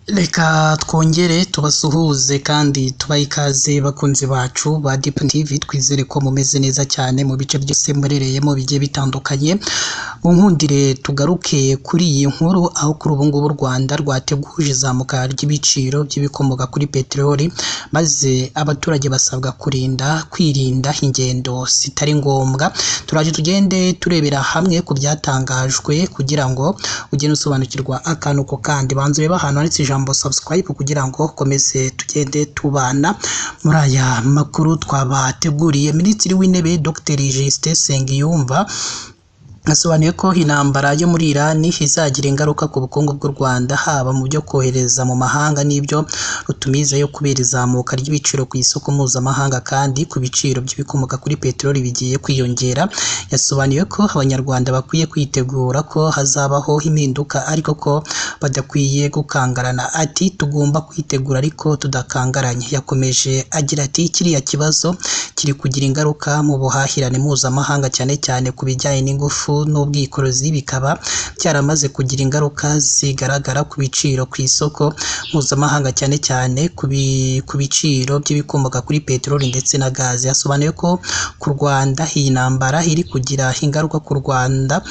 Reka twongere tubasuhuze kandi tubahe ikaze bakunzi bacu ba Deep TV, twizere ko mumeze neza cyane mu bice byose murereyemo bigiye bitandukanye. Munkundire tugaruke kuri iyi nkuru, aho kuri ubu ngubu u Rwanda rwateguje izamuka ry'ibiciro by'ibikomoka kuri peteroli, maze abaturage basabwa kwirinda ingendo zitari ngombwa. Turaje tugende turebera hamwe ku byatangajwe kugira ngo ugende usobanukirwa akantu ko kandi. Banze reba ahantu handitse ijambo subscribe kugira ngo komeze tugende tubana muri aya makuru twabateguriye. Minisitiri w'Intebe Dr Justin Nsengiyumva asobanuye ko intambara yo muri Iran izagira ingaruka ku bukungu bw'u Rwanda, haba mu byo kohereza mu mahanga n'ibyo rutumiza yo kubera izamuka ry'ibiciro ku isoko mpuzamahanga, kandi ku biciro by'ibikomoka kuri peteroli bigiye kwiyongera. Yasobanuye ko abanyarwanda bakwiye kwitegura ko hazabaho impinduka, ariko ko badakwiye gukangarana. Ati tugomba kwitegura ariko tudakangaranye. Yakomeje agira ati kiriya kibazo kiri kugira ingaruka mu buhahirane mpuzamahanga, cyane cyane ku bijyanye n'ingufu n'ubwikorezi, bikaba byaramaze kugira ingaruka zigaragara ku biciro ku isoko mpuzamahanga, cyane cyane ku biciro by'ibikomoka kuri peteroli ndetse na gazi. Yasobanuye ko ku Rwanda iyi ntambara iri kugira ingaruka ku Rwanda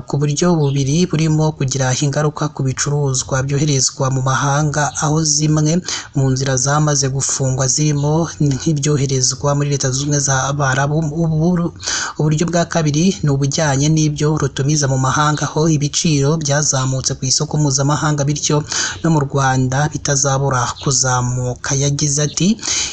ku buryo bubiri, burimo kugira ingaruka ku bicuruzwa byoherezwa mu mahanga, aho zimwe mu nzira zamaze gufungwa zirimo nk'ibyoherezwa muri Leta Zunze Ubumwe z'Abarabu. Uburyo bwa kabiri ni ubujyanye n'ibyo rutumiza mu mahanga, aho ibiciro byazamutse ku isoko mpuzamahanga, bityo no mu Rwanda bitazabura kuzamuka. Yagize ati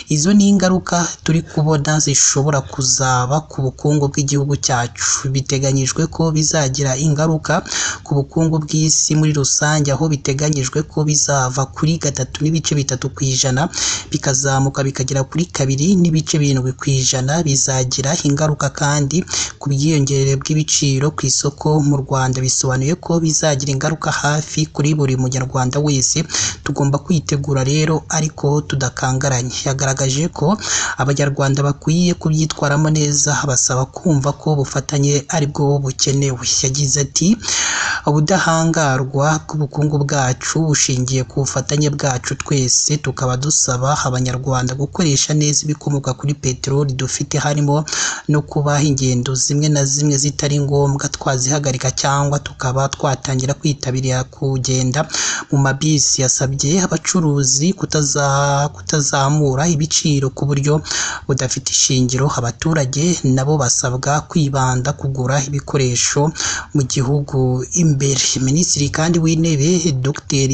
izo ni ingaruka turi kubona zishobora kuzaba ku bukungu bw'igihugu cyacu. Biteganyijwe ko bizagira ingaruka ku bukungu bw'isi muri rusange, aho biteganyijwe ko bizava kuri 3.3% bikazamuka bikagera kuri 2.7%. Bizagira ingaruka kandi ku bwiyongere bw'ibiciro ku isoko mu Rwanda. Bisobanuye ko bizagira ingaruka hafi kuri buri munyarwanda wese. Tugomba kwitegura rero ariko tudakangaranye. Yagaragaje ko abanyarwanda bakwiye kubyitwaramo neza, basaba kumva ko ubufatanye ari bwo bukenewe. Yagize ati ubudahangarwa bw'ubukungu bwacu bushingiye ku bufatanye bwacu twese, tukaba dusaba abanyarwanda gukoresha neza ibikomoka kuri peteroli dufite, harimo no kuba ingendo zimwe na zimwe zitari ngombwa twazihagarika cyangwa tukaba twatangira kwitabira kugenda mu mabisi. Yasabye abacuruzi kutazamura ibiciro ku buryo budafite ishingiro. Abaturage nabo basabwa kwibanda kugura ibikoresho mu gihugu imbere. Minisitiri kandi w'Intebe Dr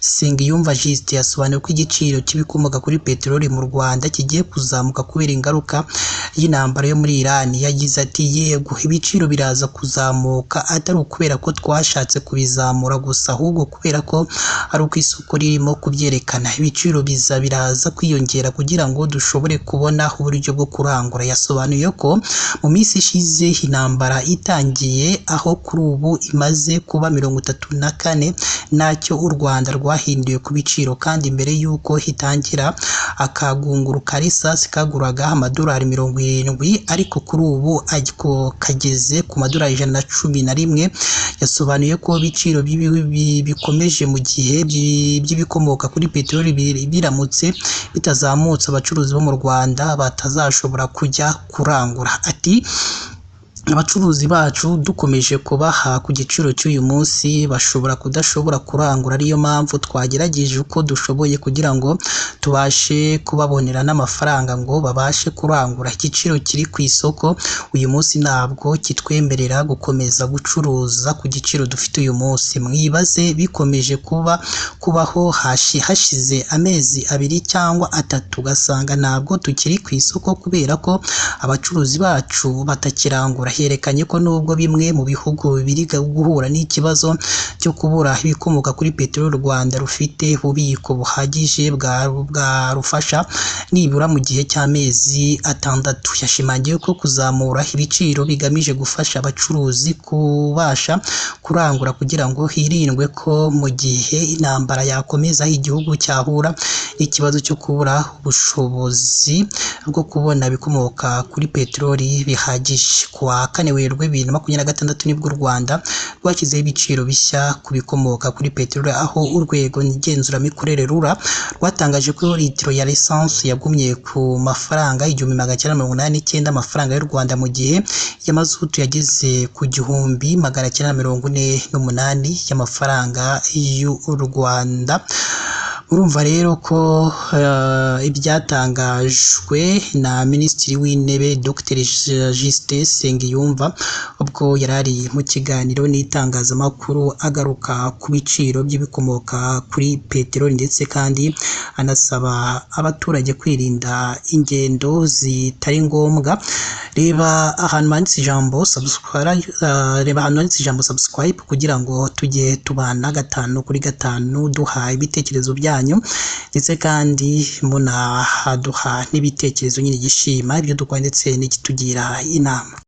Nsengiyumva Justin yasobanuye ko igiciro cy'ibikomoka kuri peteroli mu Rwanda kigiye kuzamuka kubera ingaruka y'intambara yo muri Iran. Yagize ati yego, ibiciro biraza kuzamuka, atari ukubera ko twashatse kubizamura gusa, ahubwo kubera ko ari uko isoko ririmo kubyerekana. Ibiciro biraza kwiyongera kugira ngo dushobore kubona uburyo bwo kurangura. Yasobanuye ko mu minsi ishize intambara itangiye, aho kuri ubu imaze kuba 34 ntacyo u Rwanda rwahinduye ku biciro, kandi mbere y'uko hitangira akagunguru ka risasi kaguraga amadolari 70, ariko kuri ubu kageze ku madolari 111. Yasobanuye ko ibiciro bikomeje mu gihe by'ibikomoka kuri peteroli biramutse bitazamutse, abacuruzi bo mu Rwanda batazashobora kujya kurangura. Ati abacuruzi bacu dukomeje kubaha ku giciro cy'uyu munsi bashobora kudashobora kurangura, ariyo mpamvu twagerageje uko dushoboye kugira ngo tubashe kubabonera n'amafaranga ngo babashe kurangura. Igiciro kiri ku isoko uyu munsi ntabwo kitwemerera gukomeza gucuruza ku giciro dufite uyu munsi. Mwibaze bikomeje kubaho hashize amezi 2 cyangwa 3, ugasanga ntabwo tukiri ku isoko kubera ko abacuruzi bacu batakirangura. Yerekanye ko nubwo bimwe mu bihugu biri guhura n'ikibazo cyo kubura ibikomoka kuri peteroli, u Rwanda rufite ububiko buhagije bwarufasha nibura mu gihe cy'amezi 6. Yashimangiye ko kuzamura ibiciro bigamije gufasha abacuruzi kubasha kurangura kugira ngo hirindwe ko mu gihe intambara yakomeza igihugu cyahura n'ikibazo cyo kubura ubushobozi bwo kubona ibikomoka kuri peteroli bihagije. Kuwa wa kane Werurwe 2026 nibwo u Rwanda rwashyizeho ibiciro bishya ku bikomoka kuri peteroli, aho urwego ngenzuramikorere RURA rwatangaje ko litiro ya lisansi yagumye ku mafaranga 1989 amafaranga y'u Rwanda, mu gihe ya mazutu yageze ku 1948 y'amafaranga y'u Rwanda. Urumva rero ko ibyatangajwe na Minisitiri w'Intebe Dr Justin Nsengiyumva ubwo yari ari mu kiganiro n'itangazamakuru agaruka ku biciro by'ibikomoka kuri peteroli, ndetse kandi anasaba abaturage kwirinda ingendo zitari ngombwa. Reba ahantu handitse ijambo subscribe kugira ngo tujye tubana 5 kuri 5 duha ibitekerezo byanyu, ndetse kandi munaduha n'ibitekerezo nyine gishima ibyo dukora ndetse n'ikitugira inama.